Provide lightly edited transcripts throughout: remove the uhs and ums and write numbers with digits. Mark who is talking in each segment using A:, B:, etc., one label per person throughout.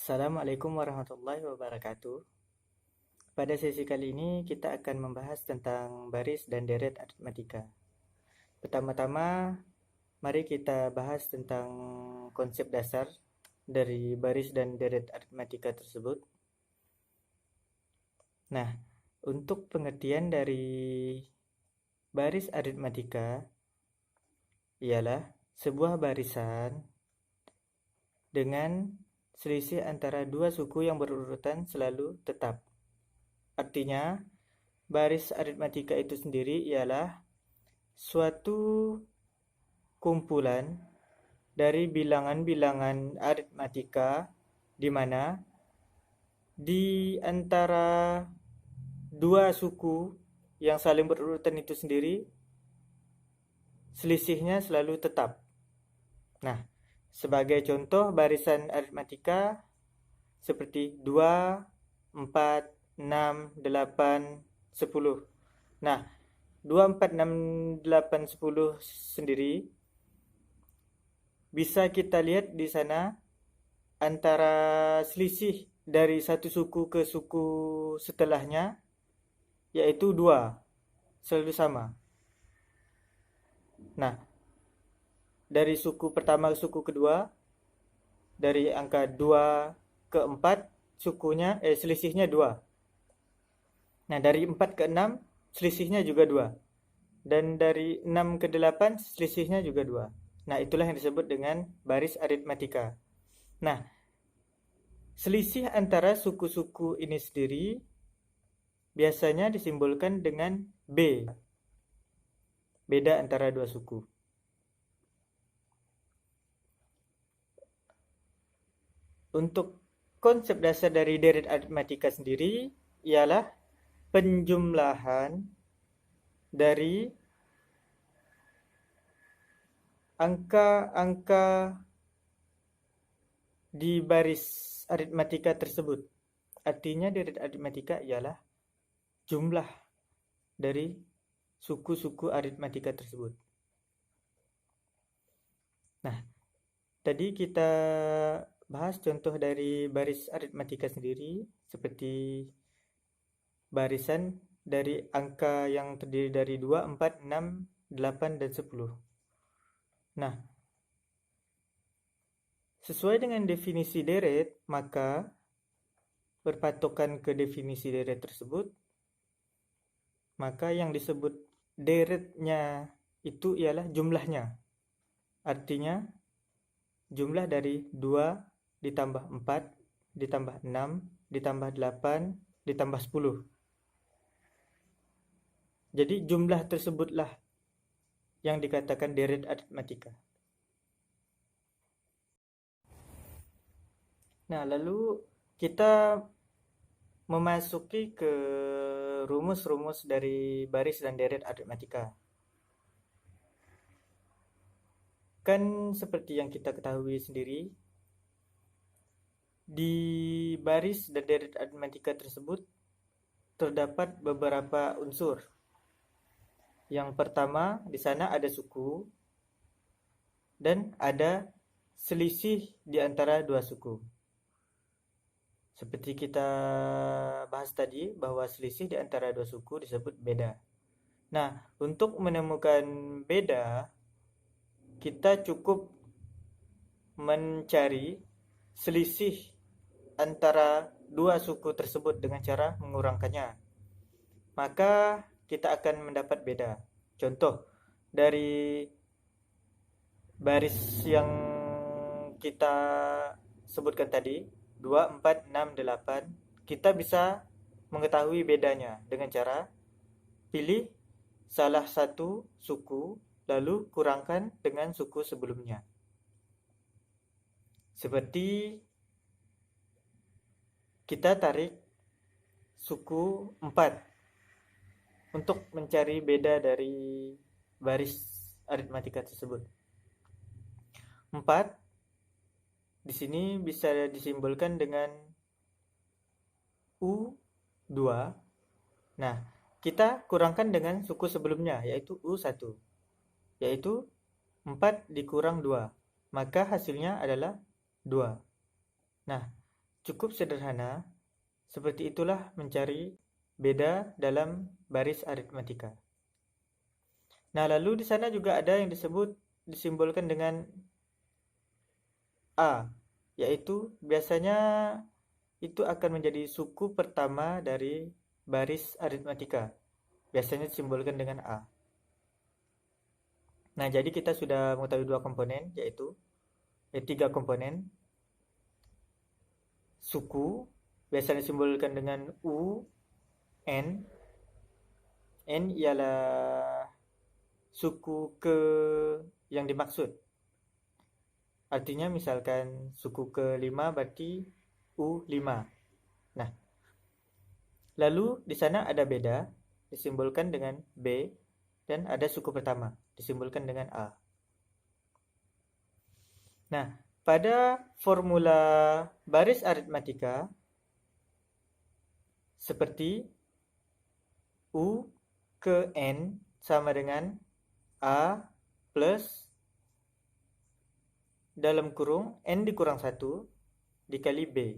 A: Assalamualaikum warahmatullahi wabarakatuh. Pada sesi kali ini kita akan membahas tentang baris dan deret aritmatika. Pertama-tama, mari kita bahas tentang konsep dasar dari baris dan deret aritmatika tersebut. Nah, untuk pengertian dari baris aritmatika ialah sebuah barisan dengan selisih antara dua suku yang berurutan selalu tetap. Artinya, baris aritmatika itu sendiri ialah suatu kumpulan dari bilangan-bilangan aritmatika di mana di antara dua suku yang saling berurutan itu sendiri selisihnya selalu tetap. Nah, sebagai contoh barisan aritmatika seperti 2, 4, 6, 8, 10. Nah, 2, 4, 6, 8, 10 sendiri bisa kita lihat di sana antara selisih dari satu suku ke suku setelahnya yaitu 2, selalu sama. Nah, dari suku pertama ke suku kedua, dari angka 2 ke 4 selisihnya 2. Nah, dari 4 ke 6 selisihnya juga 2. Dan dari 6 ke 8 selisihnya juga 2. Nah, itulah yang disebut dengan baris aritmatika. Nah, selisih antara suku-suku ini sendiri biasanya disimbolkan dengan B. Beda antara dua suku. Untuk konsep dasar dari deret aritmatika sendiri ialah penjumlahan dari angka-angka di baris aritmatika tersebut. Artinya deret aritmatika ialah jumlah dari suku-suku aritmatika tersebut. Nah, tadi kita bahas contoh dari baris aritmatika sendiri seperti barisan dari angka yang terdiri dari 2, 4, 6, 8, dan 10. Nah, sesuai dengan definisi deret, maka berpatokan ke definisi deret tersebut, maka yang disebut deretnya itu ialah jumlahnya. Artinya, jumlah dari 2 ditambah 4, ditambah 6, ditambah 8, ditambah 10. Jadi jumlah tersebutlah yang dikatakan deret aritmatika. Nah, lalu kita memasuki ke rumus-rumus dari baris dan deret aritmatika. Kan seperti yang kita ketahui sendiri, di baris dan deret aritmatika tersebut terdapat beberapa unsur. Yang pertama, di sana ada suku dan ada selisih di antara dua suku. Seperti kita bahas tadi bahwa selisih di antara dua suku disebut beda. Nah, untuk menemukan beda, kita cukup mencari selisih antara dua suku tersebut dengan cara mengurangkannya. Maka kita akan mendapat beda. Contoh, dari baris yang kita sebutkan tadi, 2, 4, 6, 8, kita bisa mengetahui bedanya dengan cara pilih salah satu suku lalu kurangkan dengan suku sebelumnya. Seperti kita tarik suku 4 untuk mencari beda dari baris aritmatika tersebut. 4 di sini bisa disimbolkan dengan U2. Nah, kita kurangkan dengan suku sebelumnya yaitu U1, yaitu 4 dikurang 2, maka hasilnya adalah 2. Nah, Cukup sederhana, seperti itulah mencari beda dalam baris aritmatika. Nah, lalu di sana juga ada yang disimbolkan dengan A, yaitu biasanya itu akan menjadi suku pertama dari baris aritmatika. Biasanya disimbolkan dengan A. Nah, jadi kita sudah mengetahui dua komponen, yaitu tiga komponen. Suku, biasanya disimbolkan dengan U, N. N ialah suku ke yang dimaksud. Artinya misalkan suku ke-5 berarti U5. Nah, lalu di sana ada beda disimbolkan dengan B dan ada suku pertama disimbolkan dengan A. Nah, pada formula baris aritmatika seperti U ke N sama dengan A plus dalam kurung N dikurang 1 dikali B.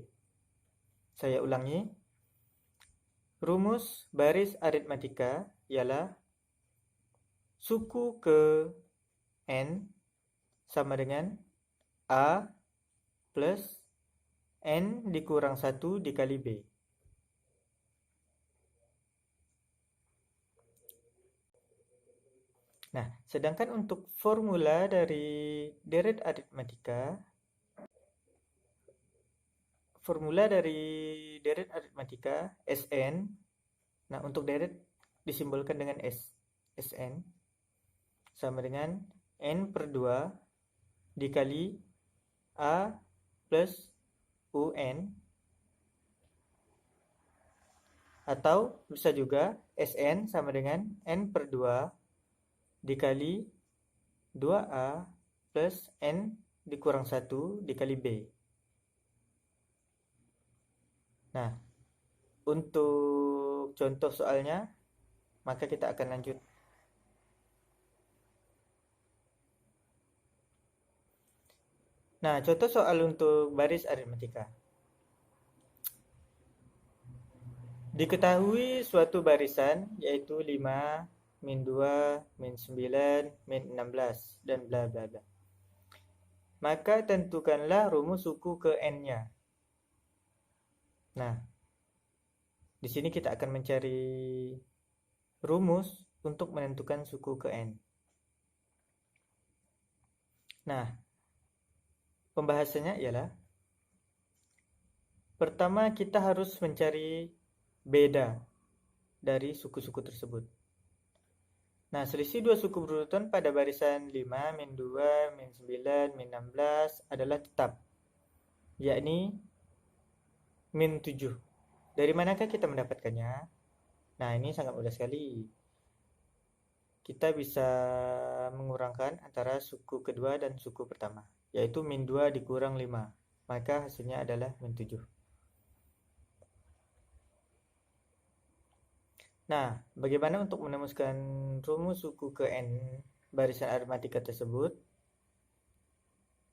A: Saya ulangi. Rumus baris aritmatika ialah suku ke N sama dengan A plus N dikurang 1 dikali B. Nah, sedangkan untuk formula dari deret aritmatika, Sn. Nah, untuk deret disimbolkan dengan S. Sn sama dengan N per 2 dikali A plus UN, atau bisa juga Sn sama dengan N per 2 dikali 2A plus N dikurang 1 dikali B. Nah, untuk contoh soalnya, maka kita akan lanjut. Nah, contoh soal untuk baris aritmatika. Diketahui suatu barisan yaitu 5, min 2, min 9, min 16, dan bla bla bla. Maka tentukanlah rumus suku ke N-nya. Nah, di sini kita akan mencari rumus untuk menentukan suku ke N. Nah, pembahasannya ialah pertama kita harus mencari beda dari suku-suku tersebut. Nah, selisih dua suku berurutan pada barisan 5, min 2, min 9, min 16 adalah tetap, yakni min 7. Dari manakah kita mendapatkannya? Nah, ini sangat mudah sekali. Kita bisa mengurangkan antara suku kedua dan suku pertama, yaitu min 2 dikurang 5. Maka hasilnya adalah min 7. Nah, bagaimana untuk menemukan rumus suku ke N barisan aritmatika tersebut?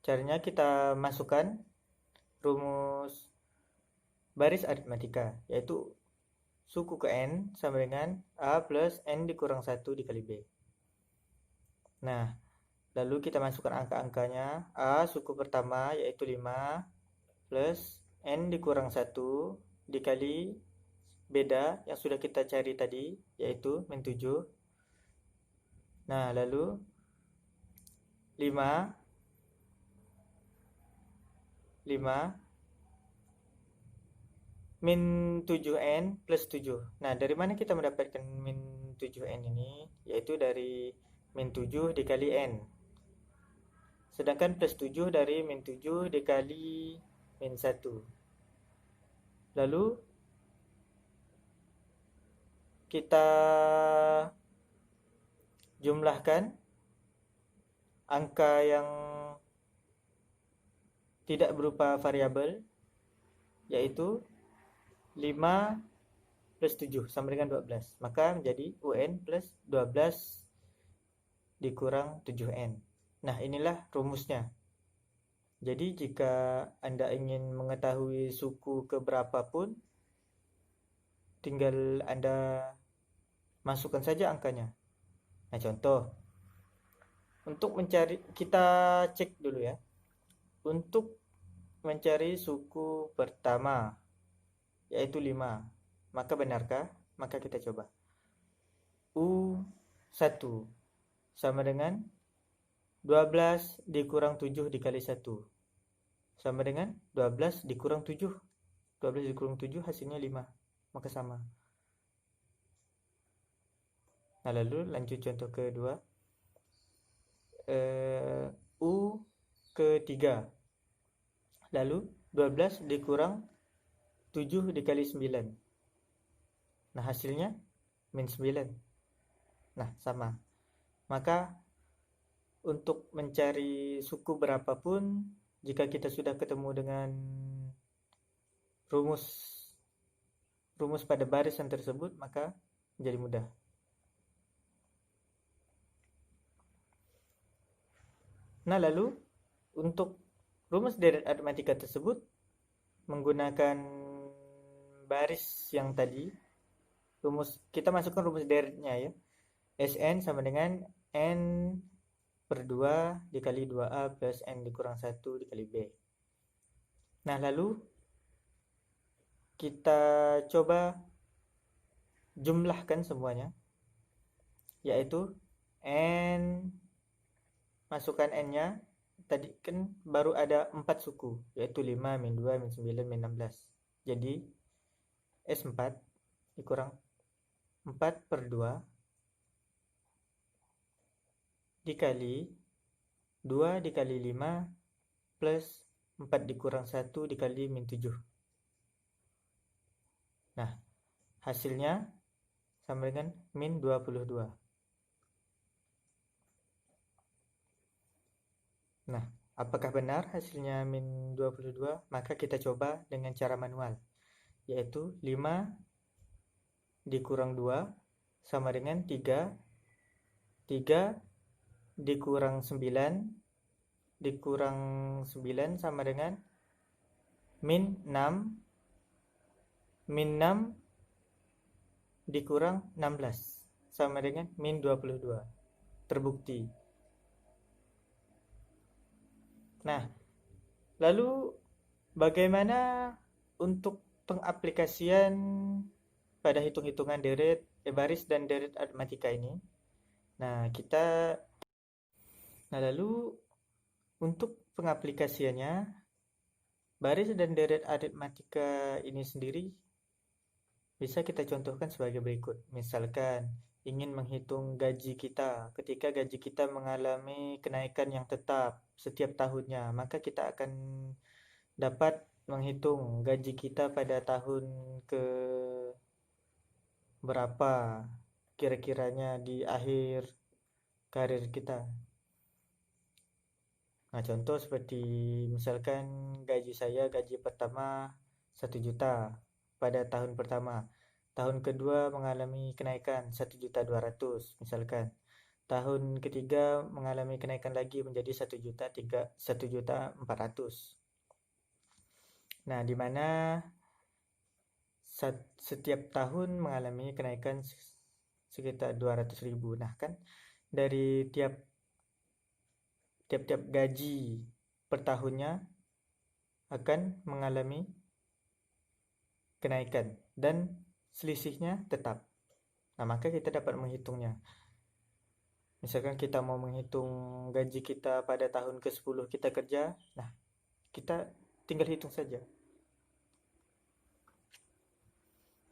A: Caranya kita masukkan rumus baris aritmatika, yaitu suku ke N sama dengan A plus N dikurang 1 dikali B. Nah, lalu kita masukkan angka-angkanya. A suku pertama yaitu 5 plus N dikurang 1 dikali beda yang sudah kita cari tadi, yaitu min 7. Nah, lalu 5 min 7N plus 7. Nah, dari mana kita mendapatkan min 7N ini? Yaitu dari min 7 dikali N. Sedangkan plus 7 dari min 7 dikali min 1. Lalu kita jumlahkan angka yang tidak berupa variabel, yaitu 5 plus 7 sama dengan 12. Maka menjadi UN plus 12 dikurang 7N. Nah, inilah rumusnya. Jadi jika Anda ingin mengetahui suku keberapapun, tinggal Anda masukkan saja angkanya. Nah, contoh, untuk mencari, kita cek dulu ya. Untuk mencari suku pertama, yaitu 5. Maka benarkah? Maka kita coba. U1 sama dengan 12 dikurang 7 dikali 1. Sama dengan 12 dikurang 7. 12 dikurang 7 hasilnya 5. Maka sama. Nah, lalu lanjut contoh kedua. U ketiga. Lalu 12 dikurang 7 dikali 9. Nah, hasilnya min 9. Nah, sama. Maka untuk mencari suku berapapun, jika kita sudah ketemu dengan rumus pada barisan tersebut, maka menjadi mudah. Nah, lalu untuk rumus deret aritmatika tersebut menggunakan baris yang tadi, kita masukkan rumus deretnya ya. Sn sama dengan n per 2 dikali 2a plus n dikurang 1 dikali b. Nah, lalu kita coba jumlahkan semuanya, yaitu n, masukkan n-nya. Tadi kan baru ada 4 suku, yaitu 5, min 2, min 9, min 16. Jadi S4 dikurang 4 per 2 dikali 2 dikali 5 plus 4 dikurang 1 dikali min 7. Nah, hasilnya sama dengan min 22. Nah, apakah benar hasilnya min 22? Maka kita coba dengan cara manual, yaitu 5 dikurang 2 sama dengan 3. 3 dikurang 9 dikurang 9 sama dengan min 6. Min 6 dikurang 16 sama dengan min 22. Terbukti. Nah, lalu bagaimana untuk pengaplikasian pada hitung-hitungan baris dan deret aritmatika ini? Nah, lalu untuk pengaplikasiannya, baris dan deret aritmatika ini sendiri bisa kita contohkan sebagai berikut. Misalkan ingin menghitung gaji kita. Ketika gaji kita mengalami kenaikan yang tetap setiap tahunnya, maka kita akan dapat menghitung gaji kita pada tahun ke berapa kira-kiranya di akhir karir kita. Nah, contoh seperti misalkan gaji pertama 1 juta pada tahun pertama. Tahun kedua mengalami kenaikan 1.200.000 misalkan. Tahun ketiga mengalami kenaikan lagi menjadi 1.400.000. Nah, di mana setiap tahun mengalami kenaikan sekitar 200.000. Nah, kan dari tiap-tiap gaji per tahunnya akan mengalami kenaikan dan selisihnya tetap. Nah, maka kita dapat menghitungnya. Misalkan kita mau menghitung gaji kita pada tahun ke-10 kita kerja, nah kita tinggal hitung saja.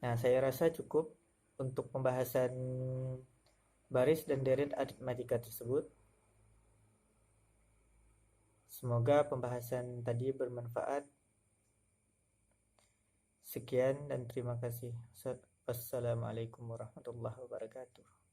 A: Nah, saya rasa cukup untuk pembahasan baris dan deret aritmatika tersebut. Semoga pembahasan tadi bermanfaat. Sekian dan terima kasih. Wassalamualaikum warahmatullahi wabarakatuh.